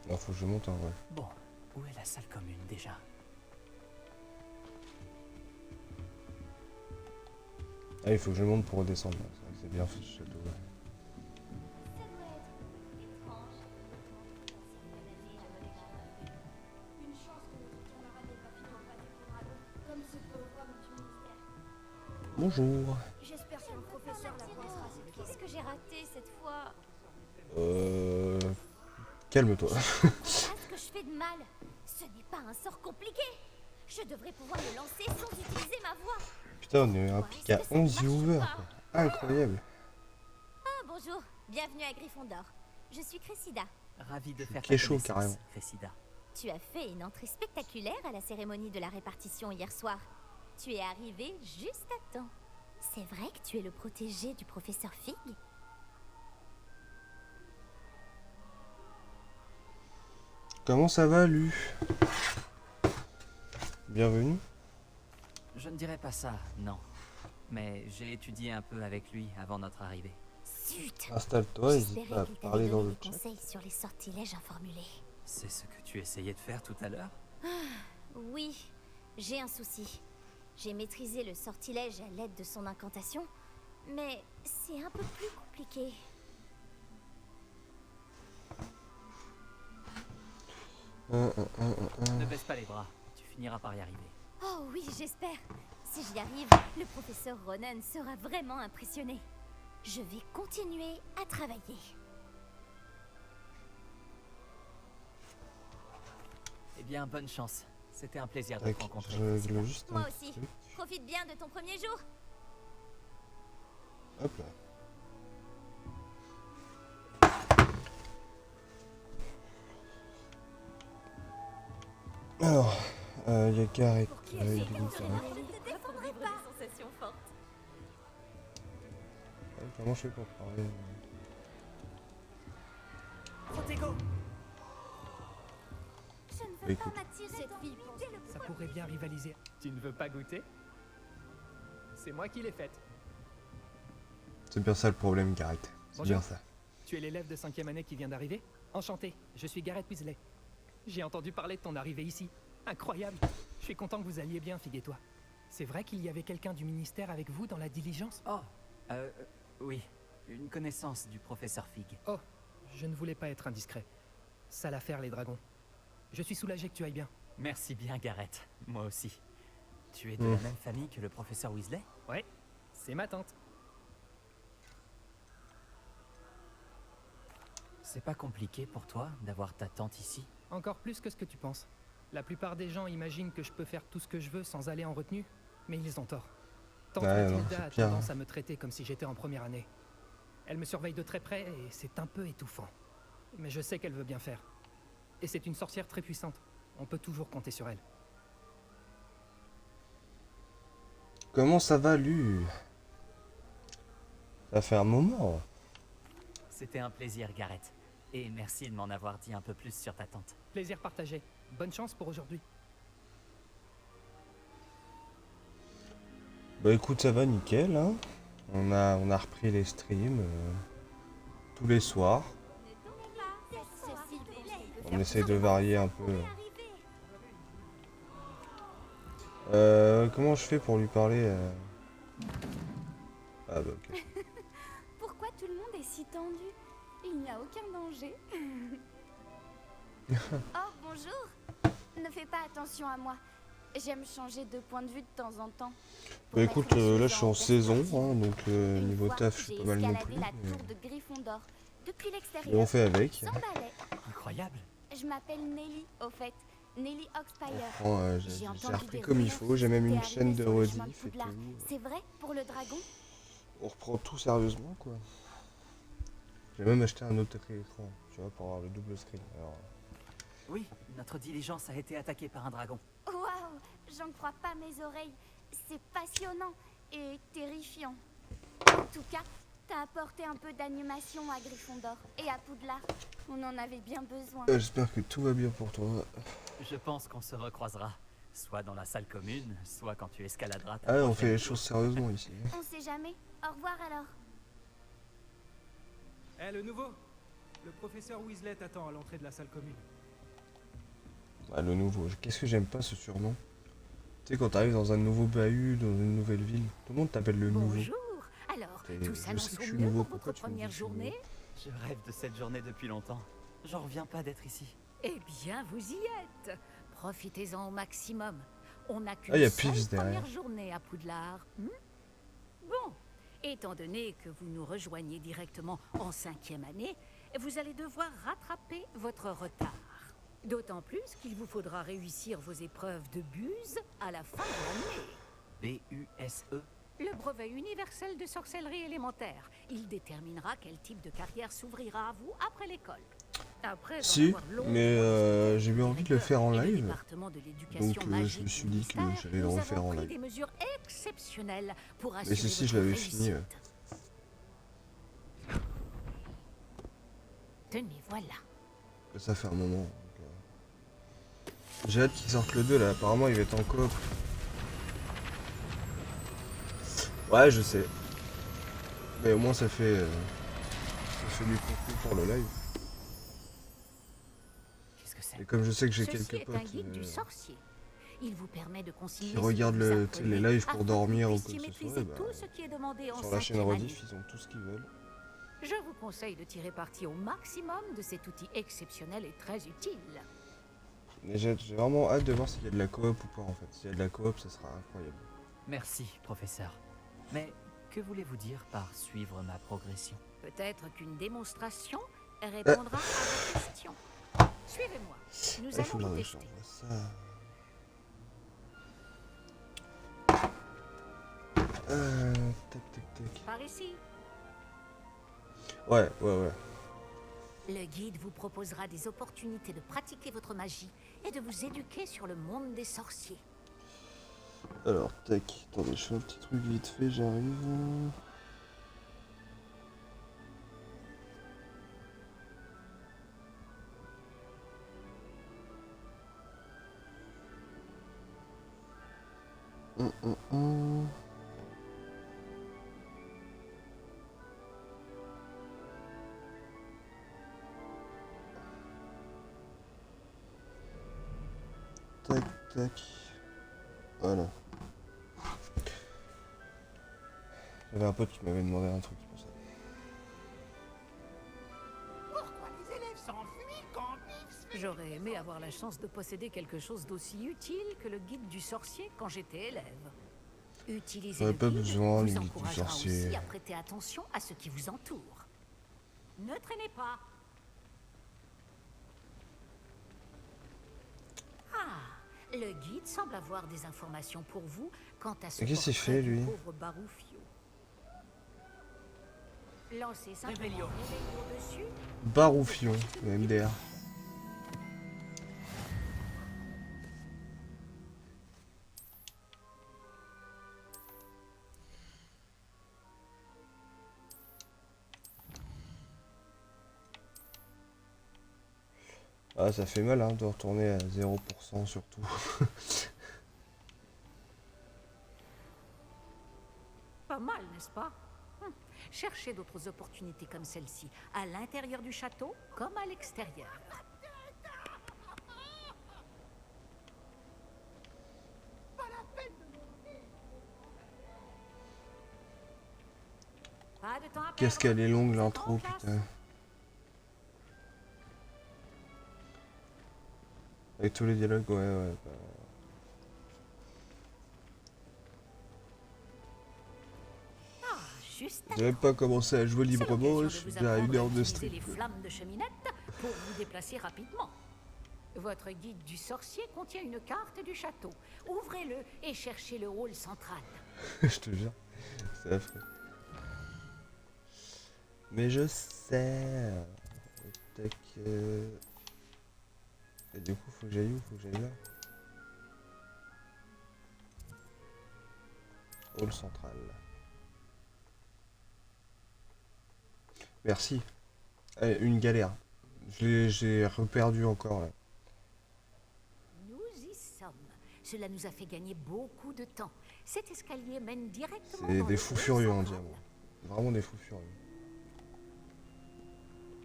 Non, faut que je monte en vrai. Bon, où est la salle commune déjà? Ah, il faut que je monte pour redescendre. C'est vrai que c'est bien fait ce château. Ouais. Ça doit être étrange. Une chance que notre tournera n'ait pas fini en pâté pour dragon, comme ce pauvre homme du ministère. Bonjour. J'espère que le professeur la pensera. Qu'est-ce que j'ai raté cette fois? Calme-toi. Qu'est-ce que je fais de mal? Ce n'est pas un sort compliqué. Je devrais pouvoir le lancer sans utiliser ma voix. Putain, on est impliqué à 11 viewers, quoi. Incroyable. Ah, bonjour. Bienvenue à Gryffondor. Je suis Cressida. Ravi de faire ta Kécho, connaissance, carrément. Cressida. Tu as fait une entrée spectaculaire à la cérémonie de la répartition hier soir. Tu es arrivé juste à temps. C'est vrai que tu es le protégé du professeur Fig? Comment ça va, Lu? Bienvenue. Je ne dirais pas ça, non. Mais j'ai étudié un peu avec lui avant notre arrivée. Zut! Installe-toi, n'hésite J'espérais pas à qu'il parler t'avait dans donné le des chat. conseils sur les sortilèges informulés. C'est ce que tu essayais de faire tout à l'heure? Oui, j'ai un souci. J'ai maîtrisé le sortilège à l'aide de son incantation, mais c'est un peu plus compliqué. Ne baisse pas les bras, tu finiras par y arriver. Oh oui, j'espère. Si j'y arrive, le professeur Ronen sera vraiment impressionné. Je vais continuer à travailler. Eh bien, bonne chance. C'était un plaisir de Tac, te rencontrer. je règle juste Moi un aussi. truc. Profite bien de ton premier jour. Hop là. Alors, il y a Gareth, il est où, Gareth? Comment je fais pour parler Protego! Je ne Bah, veux écoute. pas m'attirer cette fille. Ça pourrait bien rivaliser. Tu ne veux pas goûter? C'est moi qui l'ai faite. C'est bien ça le problème, Gareth. C'est Bonjour. bien ça. Tu es l'élève de 5e année qui vient d'arriver? Enchanté, je suis Gareth Weasley. J'ai entendu parler de ton arrivée ici. Incroyable. Je suis content que vous alliez bien, Fig et toi. C'est vrai qu'il y avait quelqu'un du ministère avec vous dans la diligence? Oh, oui. Une connaissance du professeur Fig. Oh, je ne voulais pas être indiscret. Sale affaire, les dragons. Je suis soulagé que tu ailles bien. Merci bien, Gareth. Moi aussi. Tu es de la même famille que le professeur Weasley? Ouais, c'est ma tante. C'est pas compliqué pour toi d'avoir ta tante ici? Encore plus que ce que tu penses. La plupart des gens imaginent que je peux faire tout ce que je veux sans aller en retenue, mais ils ont tort. Tante Ouais, non, Mathilda a c'est pire, tendance à me traiter comme si j'étais en première année. Elle me surveille de très près et c'est un peu étouffant. Mais je sais qu'elle veut bien faire. Et c'est une sorcière très puissante. On peut toujours compter sur elle. Comment ça va, Lu? Ça fait un moment. C'était un plaisir, Gareth. Et merci de m'en avoir dit un peu plus sur ta tante. Plaisir partagé. Bonne chance pour aujourd'hui. Bah écoute, ça va nickel, hein. On a repris les streams tous les soirs. On essaie de varier un peu. Comment je fais pour lui parler Ah bah ok. Pourquoi tout le monde est si tendu? Il n'y a aucun danger. Oh, bonjour. Ne fais pas attention à moi. J'aime changer de point de vue de temps en temps. Bah écoute, là je suis en saison, hein, donc niveau taf je suis pas mal non plus. J'ai escaladé la tour de Gryffondor depuis Et l'extérieur. on fait avec. Sans balai. Incroyable. Je m'appelle Nelly, au fait. Nelly Oxfire. Franchement, j'ai repris comme il faut, j'ai même une chaîne de rediff et tout. C'est vrai pour le dragon? On reprend tout sérieusement quoi. J'ai même acheté un autre écran, tu vois, pour avoir le double screen. Alors, Oui, notre diligence a été attaquée par un dragon. Waouh, j'en crois pas mes oreilles. C'est passionnant et terrifiant. En tout cas, t'as apporté un peu d'animation à Gryffondor et à Poudlard. On en avait bien besoin. j'espère que tout va bien pour toi. Je pense qu'on se recroisera. Soit dans la salle commune, soit quand tu escaladeras ta Ah ouais, on prochaine fait les tour. choses sérieusement ici. On sait jamais. Au revoir alors. Eh, le nouveau! Le professeur Weasley t'attend à l'entrée de la salle commune. Ah, le nouveau, qu'est-ce que j'aime pas ce surnom. Tu sais, quand t'arrives dans un nouveau bahut, dans une nouvelle ville, tout le monde t'appelle le nouveau. Bonjour. Alors, Et tout je s'annonce sais que au je suis mieux nouveau, pour pourquoi votre tu me dis première que je suis journée? Je rêve de cette journée depuis longtemps. J'en reviens pas d'être ici. Eh bien, vous y êtes. Profitez-en au maximum. On n'a qu'une Ah, y a seule Pips derrière. première journée à Poudlard. Étant donné que vous nous rejoignez directement en 5e année, vous allez devoir rattraper votre retard. D'autant plus qu'il vous faudra réussir vos épreuves de buse à la fin de l'année. B-U-S-E. Le brevet universel de sorcellerie élémentaire. Il déterminera quel type de carrière s'ouvrira à vous après l'école. Après Si, mais j'ai eu envie de le faire en live. Donc je me suis dit que j'allais le refaire en live. Mais si, je l'avais fini. Tenez, voilà. Ça fait un moment. J'ai hâte qu'ils sortent le 2 là, apparemment il va être en coop. Ouais, je sais. Mais au moins ça fait du contenu pour le live. Et comme je sais que j'ai quelques potes qui regardent les lives pour dormir ou quoi que ce soit, sur la chaîne Rediff, ils ont tout ce qu'ils veulent. Je vous conseille de tirer parti au maximum de cet outil exceptionnel et très utile. Mais j'ai vraiment hâte de voir s'il y a de la coop ou pas en fait. S'il y a de la coop, ça sera incroyable. Merci, professeur. Mais que voulez-vous dire par suivre ma progression? Peut-être qu'une démonstration répondra à vos questions. Suivez-moi. Nous allons tester. Tac. Par ici. Ouais. Le guide vous proposera des opportunités de pratiquer votre magie et de vous éduquer sur le monde des sorciers. Alors, tac. Attendez, je fais un petit truc vite fait, j'arrive. Tac. Voilà. J'avais un pote qui m'avait demandé un truc pour ça. Pourquoi les élèves s'enfuient quand j'aurais aimé avoir la chance de posséder quelque chose d'aussi utile que le guide du sorcier quand j'étais élève. Utilisez le pas guide besoin vous du guide du encouragera sorcier. aussi à prêter attention à ce qui vous entoure. Ne traînez pas. Le guide semble avoir des informations pour vous quant à ce qu'est-ce qu'il fait, lui? pauvre Baroufio. Lancez simplement Réveillon dessus. Baroufion, le MDR. Ah, ça fait mal hein, de retourner à 0% surtout. Pas mal, n'est-ce pas? Cherchez d'autres opportunités comme celle-ci, à l'intérieur du château comme à l'extérieur. Qu'est-ce qu'elle est longue l'intro, putain. Avec tous les dialogues, ouais. J'ai même pas commencé à jouer librement, je suis déjà à 1 heure de stream. Les flammes de cheminette pour vous déplacer rapidement. Votre guide du sorcier contient une carte du château. Ouvrez-le et cherchez le hall central. Je te jure, c'est affreux. Mais je sais. Tac. Et du coup, faut que j'aille où? Faut que j'aille là. Hall central. Merci. Allez, une galère. J'ai reperdu encore là. Nous y sommes. Cela nous a fait gagner beaucoup de temps. Cet escalier mène directement. C'est des fous furieux en diamant. Vraiment des fous furieux.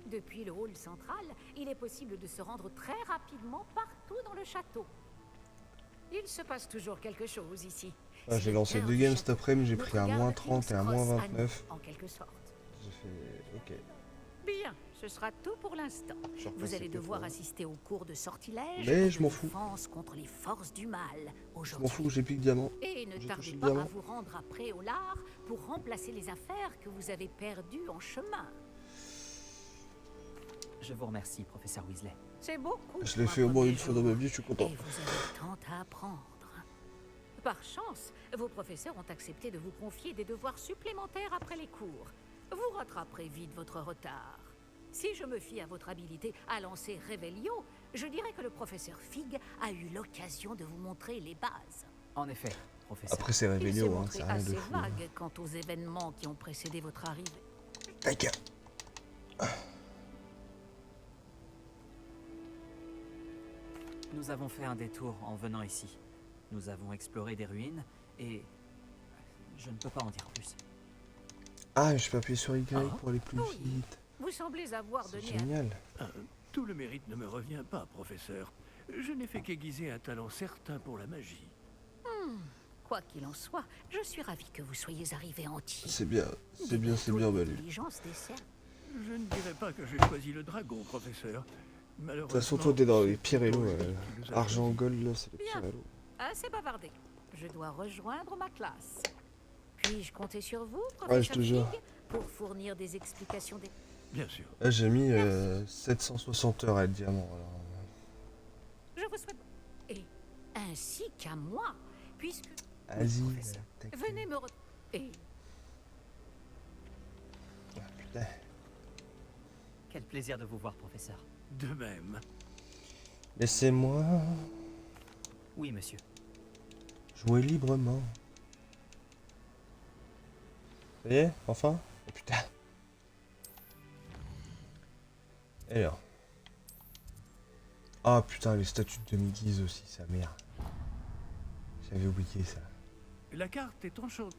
Depuis le hall central, il est possible de se rendre très rapidement partout dans le château. Il se passe toujours quelque chose ici. Ah, j'ai lancé 2 games cet après-midi, j'ai pris un -30 et un -29. En quelque sorte. J'ai fait... ok. Bien, ce sera tout pour l'instant. Je repasse Vous allez cette devoir fois. assister au cours de sortilège Mais et je de m'en fous. défense contre les forces du mal Je m'en aujourd'hui. fous, j'ai plus que diamant. Et ne J'ai tardez touché le pas à diamant. vous rendre à Préolard pour remplacer les affaires que vous avez perdues en chemin. Je vous remercie, professeur Weasley. C'est beaucoup. Je l'ai pour fait un au moins premier une fois dans ma jour. vie, je suis content. Et vous avez tant à apprendre. Par chance, vos professeurs ont accepté de vous confier des devoirs supplémentaires après les cours. Vous rattraperez vite votre retard. Si je me fie à votre habilité à lancer Revelio, je dirais que le professeur Fig a eu l'occasion de vous montrer les bases. En effet, professeur. Après, c'est Il s'est Révélio, hein, montré c'est rien de assez fou. hein. vague quant aux événements qui ont précédé votre arrivée. Tac. Nous avons fait un détour en venant ici. Nous avons exploré des ruines et... je ne peux pas en dire plus. Ah, je peux appuyer sur Y Ah. pour aller plus Oui. vite. Vous semblez avoir C'est donné un génial. Tout le mérite ne me revient pas, professeur. Je n'ai fait qu'aiguiser un talent certain pour la magie. Quoi qu'il en soit, je suis ravi que vous soyez arrivé entier. C'est bien, c'est bien, c'est bien, Balu. De L'intelligence des cerfs. Je ne dirais pas que j'ai choisi le dragon, professeur. toute façon, toi, t'es dans les pires élos. c'est toi qui nous a Argent, choisis. gold, là, c'est les Bien. pires élos. Assez bavardé. Je dois rejoindre ma classe. Puis-je compter sur vous, Ouais, je professeur te jure. Fig, pour fournir des explications des... Bien sûr. Là, j'ai mis 760 heures à être diamant. Alors, Je vous souhaite... Et ainsi qu'à moi, puisque... vas-y. professeur, tac. Venez me... Et Ah, putain. Quel plaisir de vous voir, professeur. De même. Laissez-moi Oui, monsieur. jouer librement. Ça y est, enfin. Oh putain. Et alors. Ah putain, les statues de demi-guise aussi, sa mère. J'avais oublié ça. La carte est enchantée.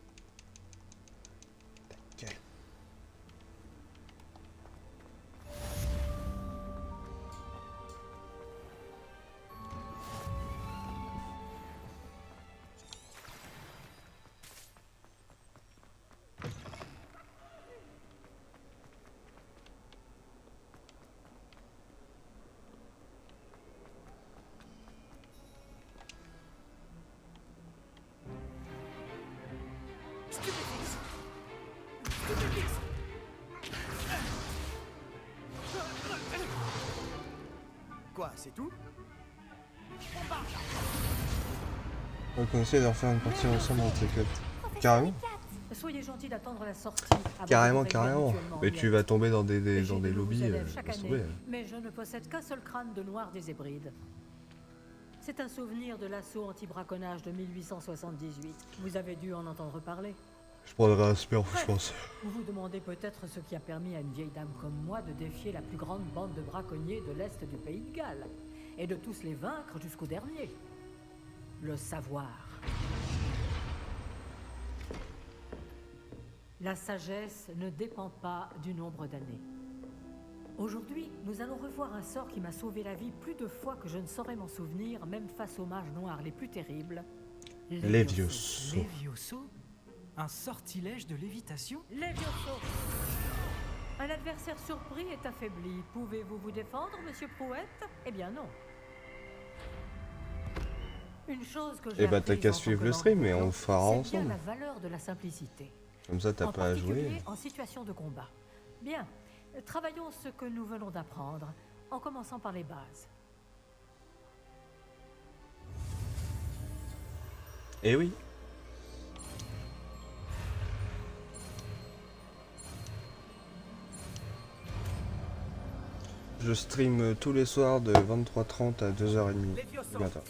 Ok. Quoi, c'est tout? On peut essayer d'en faire une partie ensemble entre les quatre. Carrément. Soyez gentil d'attendre la sortie. avant Carrément, de vous régler carrément. mutuellement, Mais bien. tu vas tomber dans J'ai des de nouveaux lobbies. élèves chaque laisse année, tomber. mais je ne possède qu'un seul crâne de noir des Hébrides. C'est un souvenir de l'assaut anti-braconnage de 1878. Vous avez dû en entendre parler. Je prendrai un spare, je pense. Vous vous demandez peut-être ce qui a permis à une vieille dame comme moi de défier la plus grande bande de braconniers de l'Est du pays de Galles, et de tous les vaincre jusqu'au dernier. Le savoir. La sagesse ne dépend pas du nombre d'années. Aujourd'hui, nous allons revoir un sort qui m'a sauvé la vie plus de fois que je ne saurais m'en souvenir, même face aux mages noirs les plus terribles. Levioso. Levioso? Un sortilège de lévitation? Levioso. Un adversaire surpris est affaibli. Pouvez-vous vous défendre, monsieur Prouette? Eh bien non. Une chose que j'ai Eh bah, t'as apprise qu'à en tant suivre que le stream et langue on fera c'est bien ensemble. la valeur de la simplicité. Comme ça, t'as En pas à particulier jouer. en situation de combat. Bien, travaillons ce que nous venons d'apprendre, en commençant par les bases. Eh oui. Je stream tous les soirs de 23h30 à 2h30 du matin.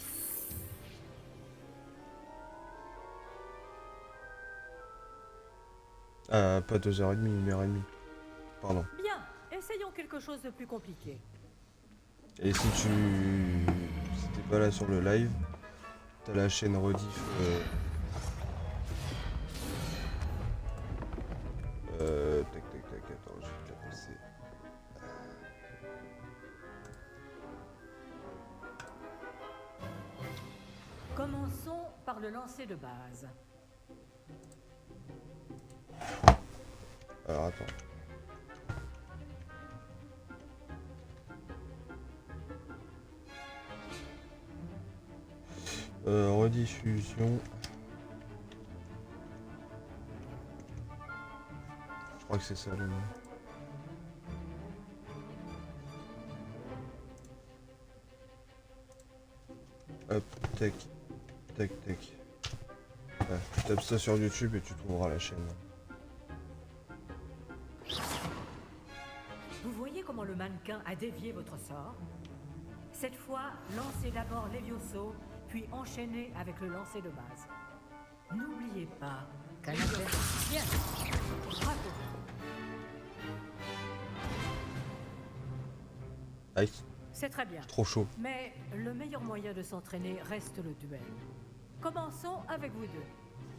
Pas 2h30, 1h30. Pardon. Bien, essayons quelque chose de plus compliqué. Et si t'es pas là sur le live, t'as la chaîne rediff. Tac tac tac, attends, je vais te la passer. Commençons par le lancer de base. Alors attends. Rediffusion. Je crois que c'est ça le nom. Hop, tac, tac, tac. Ouais, tu tapes ça sur YouTube et tu trouveras la chaîne. Vous voyez comment le mannequin a dévié votre sort? Cette fois, lancez d'abord Levioso, puis enchaînez avec le lancer de base. N'oubliez pas qu'un adversaire... Bien. Bravo. Aïe. C'est très bien. Trop chaud. Mais le meilleur moyen de s'entraîner reste le duel. Commençons avec vous deux.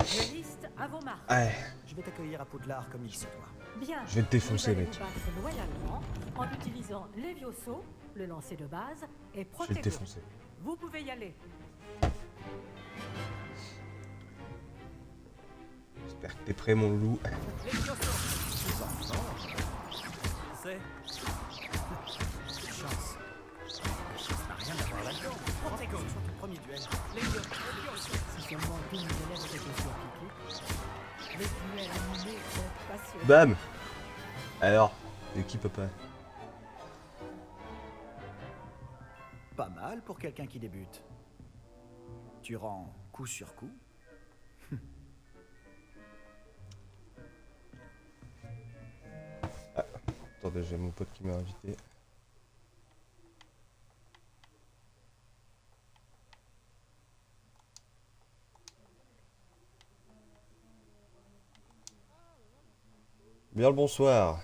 Dueliste, à vos marques. Ouais. Je vais t'accueillir à Poudlard comme il se doit. Bien. Je vais te défoncer, Vous allez mec. vous battre loyalement en utilisant Levioso, le lancer de base, et Je vais te Protego. défoncer. Vous pouvez y aller. J'espère que t'es prêt, mon loup. C'est... Chance. Ça n'a rien à voir là-dedans. Protego, sur ton premier duel. Si seulement tous mes élèves étaient aussi appliqués. Les duels animés sont passionnants. Bam. Alors, de qui papa? Pas mal pour quelqu'un qui débute. Tu rends coup sur coup. Attendez, j'ai mon pote qui m'a invité. Bien le bonsoir.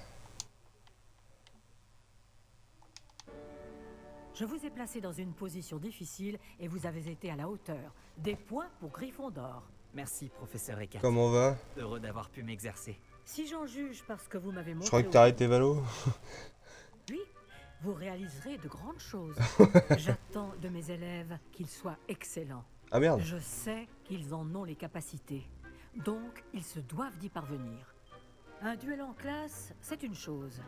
Je vous ai placé dans une position difficile et vous avez été à la hauteur. Des points pour Gryffondor. Merci, professeur Eckert. Comment on va? Heureux d'avoir pu m'exercer. Si j'en juge parce que vous m'avez montré... Je crois que t'as arrêté Valo. Oui, vous réaliserez de grandes choses. J'attends de mes élèves qu'ils soient excellents. Ah merde. Je sais qu'ils en ont les capacités. Donc, ils se doivent d'y parvenir. Un duel en classe, c'est une chose.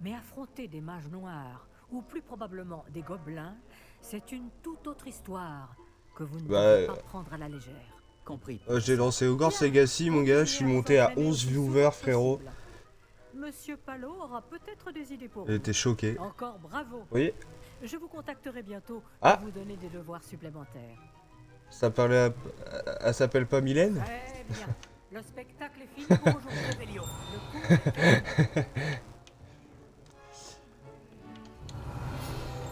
Mais affronter des mages noirs, ou plus probablement des gobelins, c'est une toute autre histoire que vous ne pouvez pas prendre à la légère. Compris. J'ai lancé Hogwarts Legacy, mon gars. Je suis monté à 11 viewers, frérot. Monsieur Palot aura peut-être des idées pour vous. J'ai été choqué. Encore bravo. Oui. Je vous contacterai bientôt Ah. pour vous donner des devoirs supplémentaires. Ça parlait elle s'appelle pas Mylène? Très bien. Le spectacle est fini pour aujourd'hui, Bélio. Le coup est...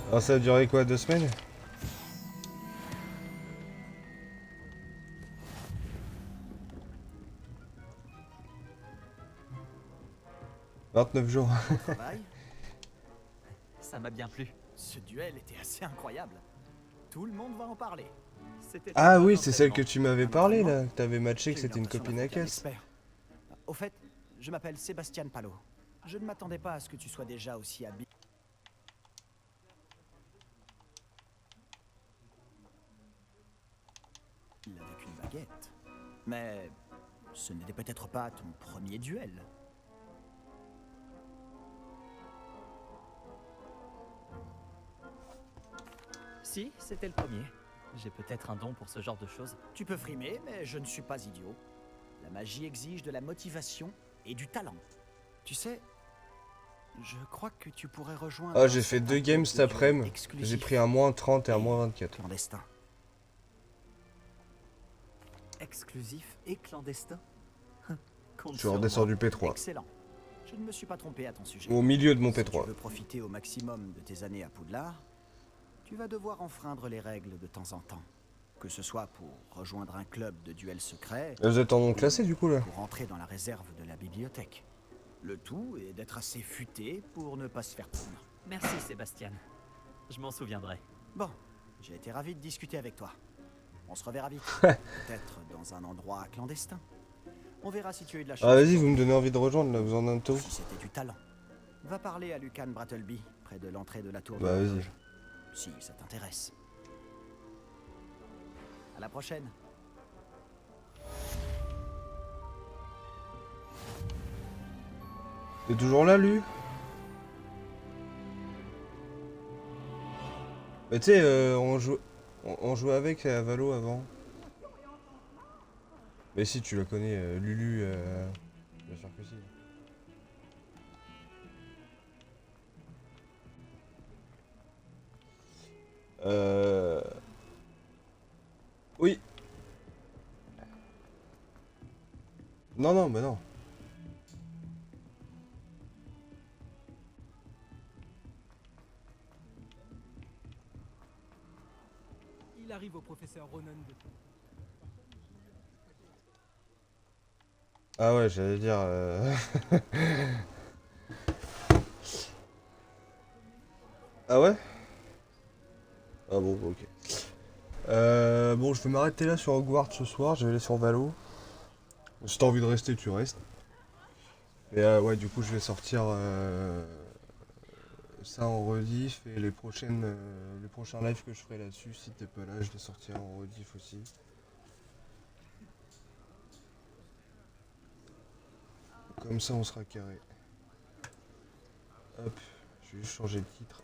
Alors ça a duré quoi, 2 semaines? « 29 jours. » Ça m'a bien plu. Ce duel était assez incroyable. Tout le monde va en parler. Ah oui, c'est celle que tu m'avais parlé là, que t'avais matché, que c'était une copine à caisse. Au fait, je m'appelle Sébastien Palot. Je ne m'attendais pas à ce que tu sois déjà aussi habile. Avec une baguette. Mais ce n'était peut-être pas ton premier duel. Si, c'était le premier. J'ai peut-être un don pour ce genre de choses. Tu peux frimer, mais je ne suis pas idiot. La magie exige de la motivation et du talent. Tu sais, je crois que tu pourrais rejoindre... Ah, j'ai fait 2 games cet après-midi. J'ai pris un moins 30 et un moins 24. Clandestin. Exclusif et clandestin. Je suis redescendu P3. Excellent. Je ne me suis pas trompé à ton sujet. Au milieu de mon Si P3. tu veux profiter au maximum de tes années à Poudlard, tu vas devoir enfreindre les règles de temps en temps. Que ce soit pour rejoindre un club de duels secrets... Vous êtes en non classé du coup là? Pour entrer dans la réserve de la bibliothèque. Le tout est d'être assez futé pour ne pas se faire prendre. Merci, Sébastien. Je m'en souviendrai. Bon, j'ai été ravi de discuter avec toi. On se reverra vite. Peut-être dans un endroit clandestin. On verra si tu as eu de la chance. Ah vas-y, vous me donnez envie de rejoindre là, vous en avez un taux. Si c'était du talent. Va parler à Lucan Brattleby, près de l'entrée de la tour de Bah vas-y. l'horloge. Si ça t'intéresse. À la prochaine. T'es toujours là, lui? Mais tu sais, on jouait avec Valo avant. Mais si, tu la connais, Lulu, bien sûr que si. Oui. Non, non, bah non. Il arrive au professeur Ronan de... Ah ouais, j'allais dire... Ah ouais? Ah bon, ok. Bon, je vais m'arrêter là sur Hogwarts ce soir, je vais aller sur Valo. Si t'as envie de rester, tu restes. Et ouais, du coup, je vais sortir ça en rediff et les prochains lives que je ferai là-dessus, si t'es pas là, je les sortirai en rediff aussi. Comme ça, on sera carré. Hop, je vais juste changer de titre.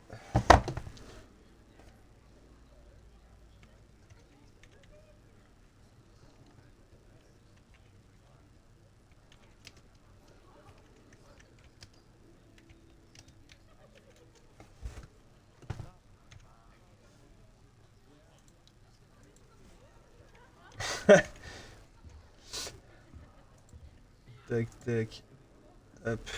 Tac, tac. Hop.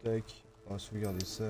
Tac. On va sauvegarder ça.